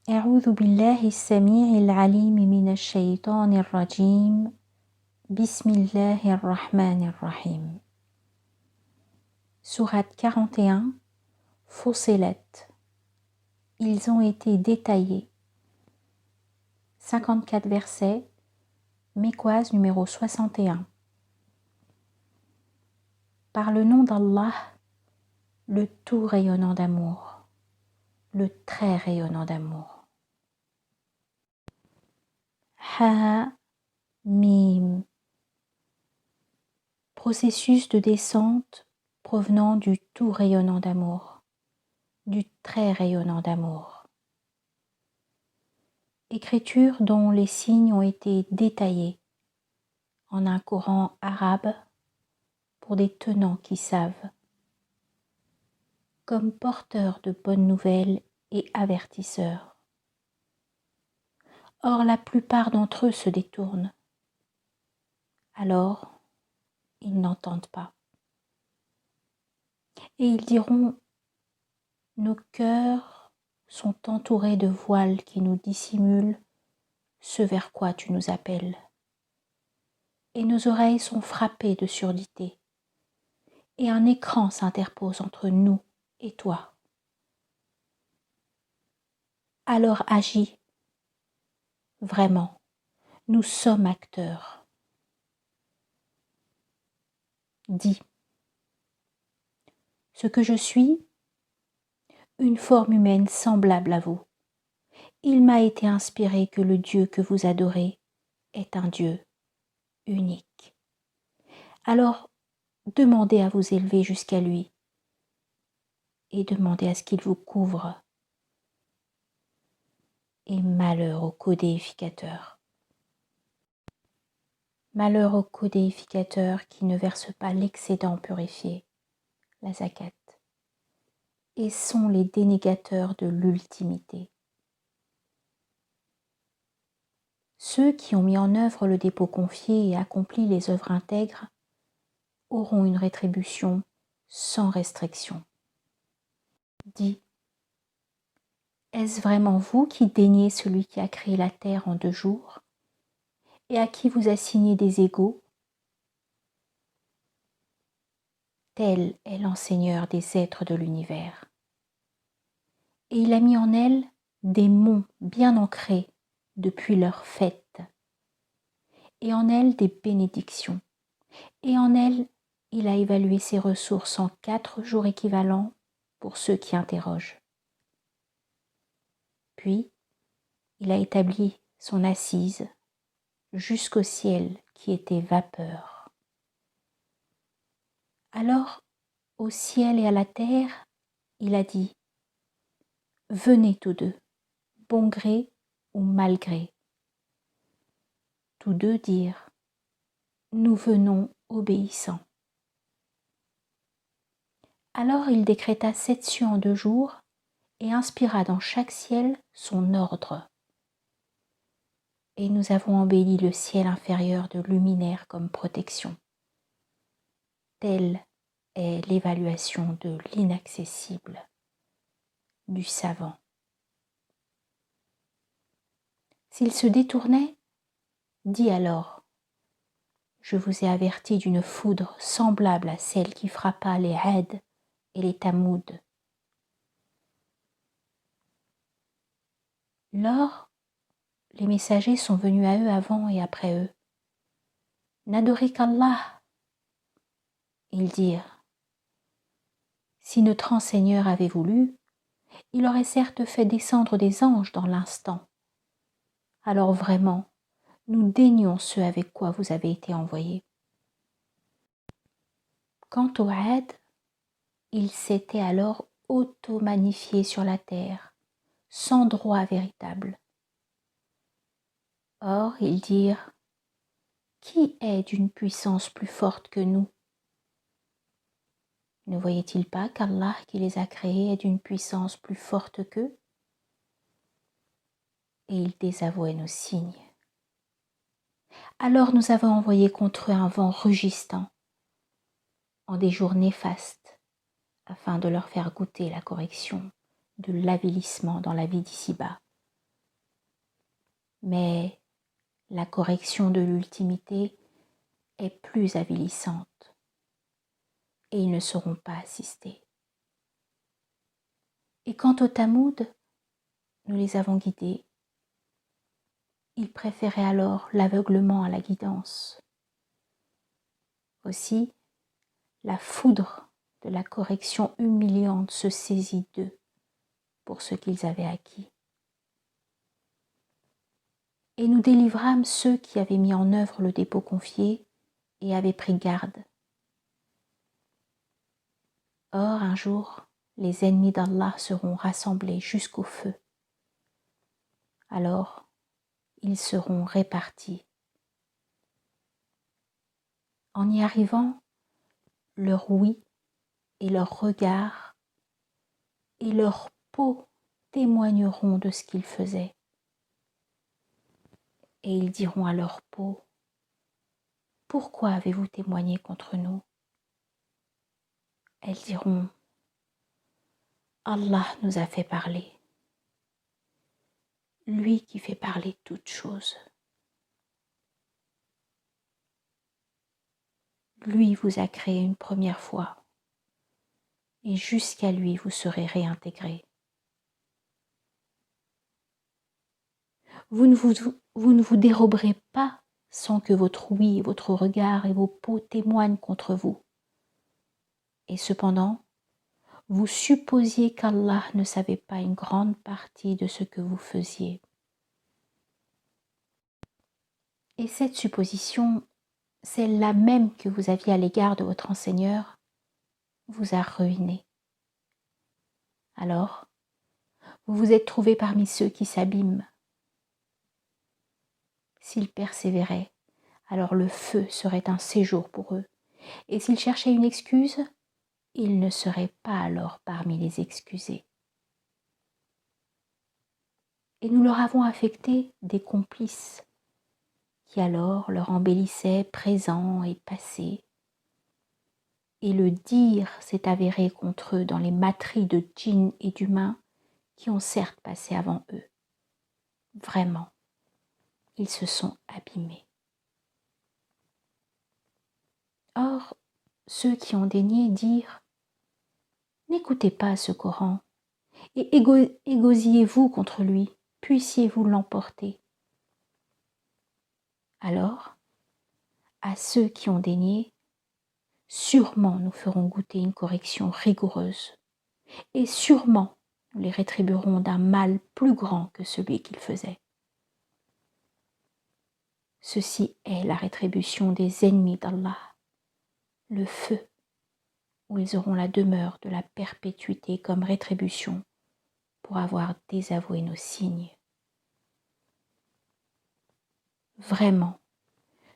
أعوذ بالله السميع العليم من الشيطان الرجيم بسم الله الرحمن الرحيم Sourate 41 Fussilat. Ils ont été détaillés. 54 versets. Mécoise numéro 61. Par le nom d'Allah, le tout rayonnant d'amour, le très rayonnant d'amour. Ha Mim. Processus de descente provenant du tout rayonnant d'amour, du très rayonnant d'amour. Écriture dont les signes ont été détaillés en un Coran arabe pour des tenants qui savent, comme porteurs de bonnes nouvelles et avertisseurs. Or la plupart d'entre eux se détournent. Alors, ils n'entendent pas. Et ils diront, nos cœurs sont entourés de voiles qui nous dissimulent ce vers quoi tu nous appelles. Et nos oreilles sont frappées de surdité. Et un écran s'interpose entre nous et toi. Alors agis. Vraiment, nous sommes acteurs. Dis. Ce que je suis, une forme humaine semblable à vous. Il m'a été inspiré que le Dieu que vous adorez est un Dieu unique. Alors, demandez à vous élever jusqu'à lui et demandez à ce qu'il vous couvre. Et malheur au codéificateur. Malheur au codéificateur qui ne verse pas l'excédent purifié, la zakat, et sont les dénégateurs de l'ultimité. Ceux qui ont mis en œuvre le dépôt confié et accompli les œuvres intègres auront une rétribution sans restriction. Dis, est-ce vraiment vous qui daignez celui qui a créé la terre en 2 jours et à qui vous assignez des égaux? Tel est l'enseigneur des êtres de l'univers. Et il a mis en elle des monts bien ancrés depuis leur fête, et en elle des bénédictions, et en elle il a évalué ses ressources en 4 jours équivalents pour ceux qui interrogent. Puis il a établi son assise jusqu'au ciel qui était vapeur. Alors au ciel et à la terre il a dit, venez tous deux, bon gré ou mal gré. Tous deux dirent, nous venons obéissants. Alors il décréta 7 cieux en 2 jours et inspira dans chaque ciel son ordre. Et nous avons embelli le ciel inférieur de luminaires comme protection. Telle est l'évaluation de l'inaccessible, du savant. S'il se détournait, dis alors, je vous ai averti d'une foudre semblable à celle qui frappa les Had et les Tamoud. Lors, les messagers sont venus à eux avant et après eux. N'adorez qu'Allah. Ils dirent, si notre enseigneur avait voulu, il aurait certes fait descendre des anges dans l'instant. Alors vraiment, nous daignons ceux avec quoi vous avez été envoyés. Quant aux Had, ils s'étaient alors auto-magnifiés sur la terre, sans droit véritable. Or, ils dirent, qui est d'une puissance plus forte que nous? Ne voyait-il pas qu'Allah qui les a créés est d'une puissance plus forte qu'eux? Et ils désavouaient nos signes. Alors nous avons envoyé contre eux un vent rugissant, en des jours néfastes, afin de leur faire goûter la correction de l'avilissement dans la vie d'ici-bas Mais la correction de l'ultimité est plus avilissante et ils ne seront pas assistés. Et quant aux Tamouds, nous les avons guidés. Ils préféraient alors l'aveuglement à la guidance. Aussi, la foudre de la correction humiliante se saisit d'eux pour ce qu'ils avaient acquis. Et nous délivrâmes ceux qui avaient mis en œuvre le dépôt confié et avaient pris garde. Or, un jour, les ennemis d'Allah seront rassemblés jusqu'au feu. Alors, ils seront répartis. En y arrivant, leur ouïe et leur regard et leur peau témoigneront de ce qu'ils faisaient. Et ils diront à leur peau, « Pourquoi avez-vous témoigné contre nous ?» Elles diront, « Allah nous a fait parler, lui qui fait parler toutes choses. Lui vous a créé une première fois, et jusqu'à lui vous serez réintégrés. Vous ne vous déroberez pas sans que votre ouïe, votre regard et vos peaux témoignent contre vous. Et cependant, vous supposiez qu'Allah ne savait pas une grande partie de ce que vous faisiez. Et cette supposition, celle-là même que vous aviez à l'égard de votre enseigneur, vous a ruiné. Alors, vous vous êtes trouvé parmi ceux qui s'abîment. S'ils persévéraient, alors le feu serait un séjour pour eux. Et s'ils cherchaient une excuse, ils ne seraient pas alors parmi les excusés. Et nous leur avons affecté des complices qui alors leur embellissaient présent et passé. Et le dire s'est avéré contre eux dans les materies de djinns et d'humains qui ont certes passé avant eux. Vraiment, ils se sont abîmés. Or, ceux qui ont daigné dire « N'écoutez pas ce Coran et égosillez-vous contre lui, puissiez-vous l'emporter. » Alors, à ceux qui ont daigné, sûrement nous ferons goûter une correction rigoureuse et sûrement nous les rétribuerons d'un mal plus grand que celui qu'ils faisaient. Ceci est la rétribution des ennemis d'Allah, le feu, où ils auront la demeure de la perpétuité comme rétribution pour avoir désavoué nos signes. Vraiment,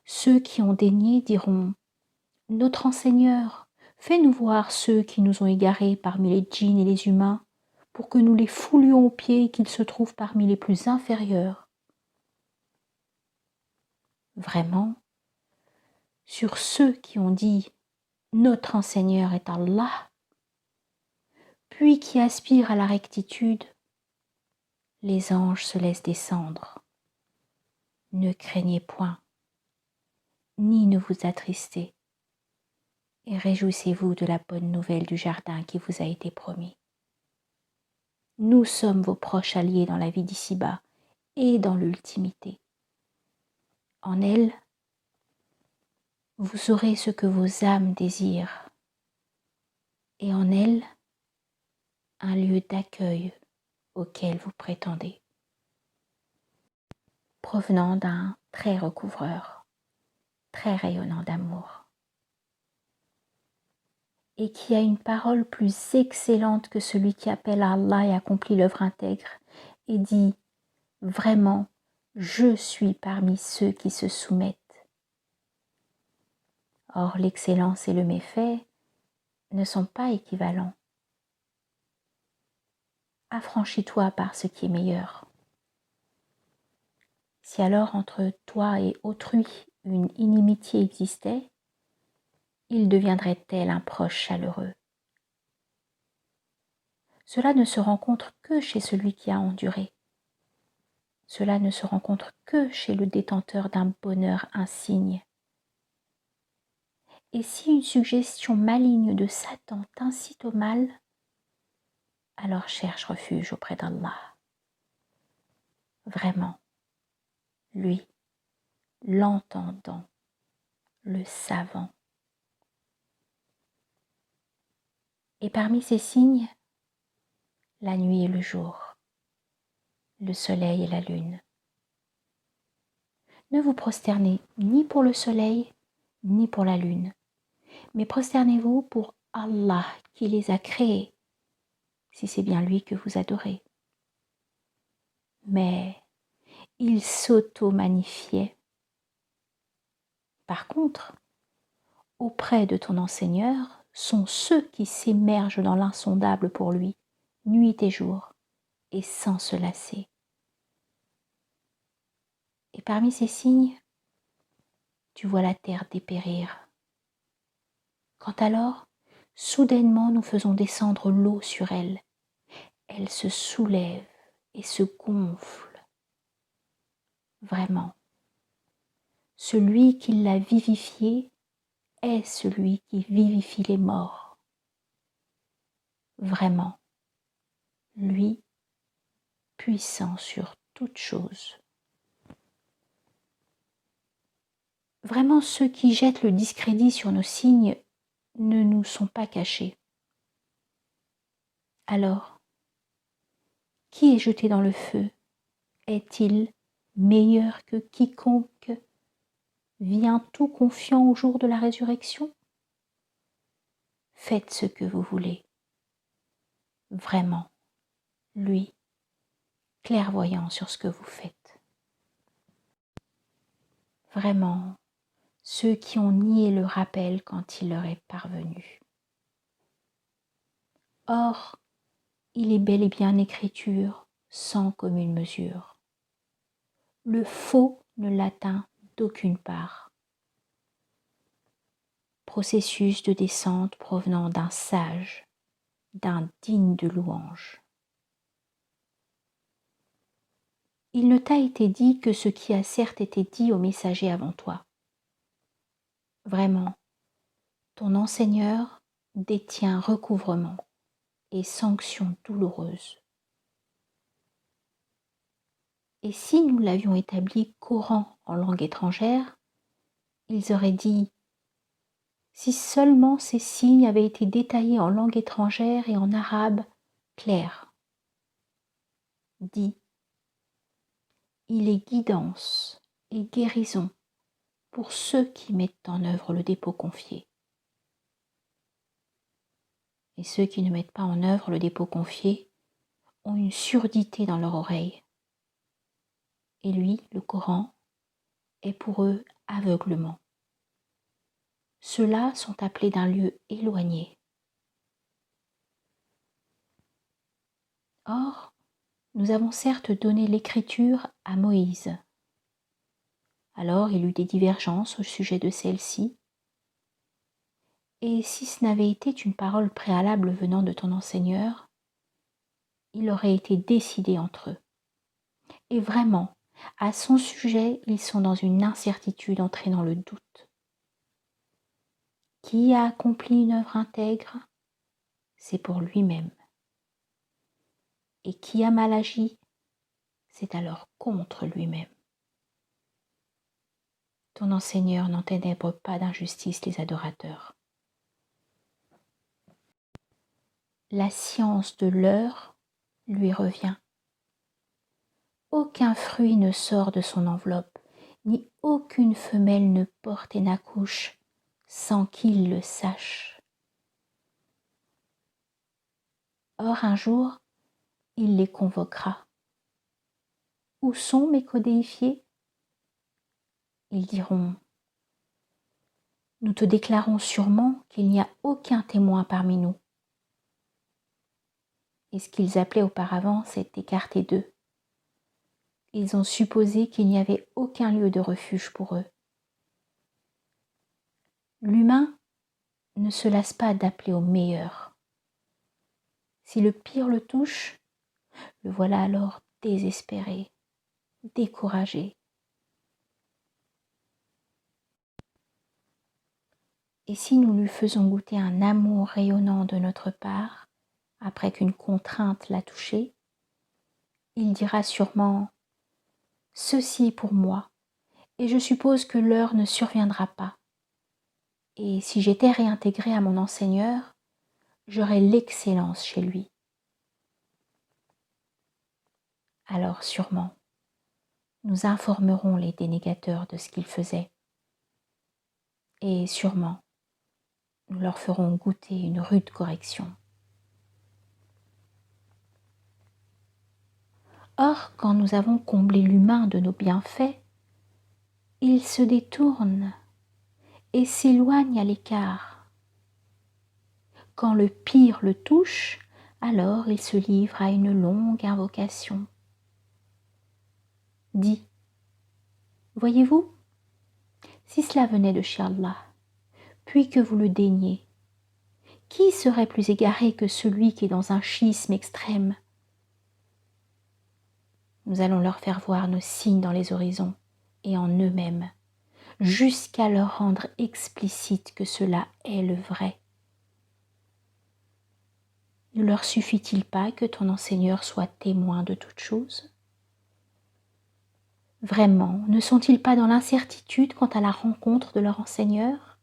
ceux qui ont daigné diront « Notre enseigneur, fais-nous voir ceux qui nous ont égarés parmi les djinns et les humains, pour que nous les foulions aux pieds et qu'ils se trouvent parmi les plus inférieurs. » Vraiment, sur ceux qui ont dit « Notre enseigneur est Allah », puis qui aspirent à la rectitude, les anges se laissent descendre. Ne craignez point, ni ne vous attristez, et réjouissez-vous de la bonne nouvelle du jardin qui vous a été promis. Nous sommes vos proches alliés dans la vie d'ici-bas et dans l'ultimité. En elle, vous aurez ce que vos âmes désirent, et en elle, un lieu d'accueil auquel vous prétendez, provenant d'un très recouvreur, très rayonnant d'amour, et qui a une parole plus excellente que celui qui appelle à Allah et accomplit l'œuvre intègre, et dit « Vraiment, je suis parmi ceux qui se soumettent. » Or, l'excellence et le méfait ne sont pas équivalents. Affranchis-toi par ce qui est meilleur. Si alors entre toi et autrui une inimitié existait, il deviendrait tel un proche chaleureux. Cela ne se rencontre que chez celui qui a enduré. Cela ne se rencontre que chez le détenteur d'un bonheur insigne. Et si une suggestion maligne de Satan t'incite au mal, alors cherche refuge auprès d'Allah. Vraiment, lui, l'entendant, le savant. Et parmi ces signes, la nuit et le jour, le soleil et la lune. Ne vous prosternez ni pour le soleil, ni pour la lune, mais prosternez-vous pour Allah qui les a créés, si c'est bien lui que vous adorez. Mais il s'auto-magnifiait. Par contre, auprès de ton enseigneur sont ceux qui s'émergent dans l'insondable pour lui, nuit et jour, et sans se lasser. Et parmi ces signes, tu vois la terre dépérir. Quand alors, soudainement nous faisons descendre l'eau sur elle, elle se soulève et se gonfle. Vraiment, celui qui l'a vivifiée est celui qui vivifie les morts. Vraiment, lui, puissant sur toute chose. Vraiment, ceux qui jettent le discrédit sur nos signes ne nous sont pas cachés. Alors, qui est jeté dans le feu est-il meilleur que quiconque vient tout confiant au jour de la résurrection? Faites ce que vous voulez. Vraiment, lui, clairvoyant sur ce que vous faites. Vraiment, ceux qui ont nié le rappel quand il leur est parvenu. Or, il est bel et bien écriture sans commune mesure. Le faux ne l'atteint d'aucune part. Processus de descente provenant d'un sage, d'un digne de louange. Il ne t'a été dit que ce qui a certes été dit aux messagers avant toi. Vraiment, ton enseigneur détient recouvrement et sanctions douloureuses. Et si nous l'avions établi Coran en langue étrangère, ils auraient dit « Si seulement ces signes avaient été détaillés en langue étrangère et en arabe clair. » Dit « Il est guidance et guérison pour ceux qui mettent en œuvre le dépôt confié. » Et ceux qui ne mettent pas en œuvre le dépôt confié ont une surdité dans leur oreille. Et lui, le Coran, est pour eux aveuglement. Ceux-là sont appelés d'un lieu éloigné. Or, nous avons certes donné l'écriture à Moïse. Alors il eut des divergences au sujet de celle-ci. Et si ce n'avait été une parole préalable venant de ton enseigneur, il aurait été décidé entre eux. Et vraiment, à son sujet, ils sont dans une incertitude entraînant le doute. Qui a accompli une œuvre intègre? C'est pour lui-même. Et qui a mal agi? C'est alors contre lui-même. Ton enseigneur n'enténèbre pas d'injustice les adorateurs. La science de l'heure lui revient. Aucun fruit ne sort de son enveloppe, ni aucune femelle ne porte et n'accouche sans qu'il le sache. Or un jour, il les convoquera. Où sont mes codéifiés? Ils diront, nous te déclarons sûrement qu'il n'y a aucun témoin parmi nous. Et ce qu'ils appelaient auparavant s'est écarté d'eux. Ils ont supposé qu'il n'y avait aucun lieu de refuge pour eux. L'humain ne se lasse pas d'appeler au meilleur. Si le pire le touche, le voilà alors désespéré. découragés. Et si nous lui faisons goûter un amour rayonnant de notre part, après qu'une contrainte l'a touché, il dira sûrement « Ceci pour moi », et je suppose que l'heure ne surviendra pas. Et si j'étais réintégrée à mon enseigneur, j'aurais l'excellence chez lui. Alors sûrement, nous informerons les dénégateurs de ce qu'ils faisaient. Et sûrement, nous leur ferons goûter une rude correction. Or, quand nous avons comblé l'humain de nos bienfaits, il se détourne et s'éloigne à l'écart. Quand le pire le touche, alors il se livre à une longue invocation. Dit, voyez-vous, si cela venait de chez Allah, puis que vous le daignez, qui serait plus égaré que celui qui est dans un schisme extrême? Nous allons leur faire voir nos signes dans les horizons et en eux-mêmes, jusqu'à leur rendre explicite que cela est le vrai. Ne leur suffit-il pas que ton enseigneur soit témoin de toutes choses? Vraiment, ne sont-ils pas dans l'incertitude quant à la rencontre de leur enseigneur?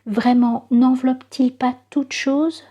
Vraiment, n'enveloppe-t-il pas toutes choses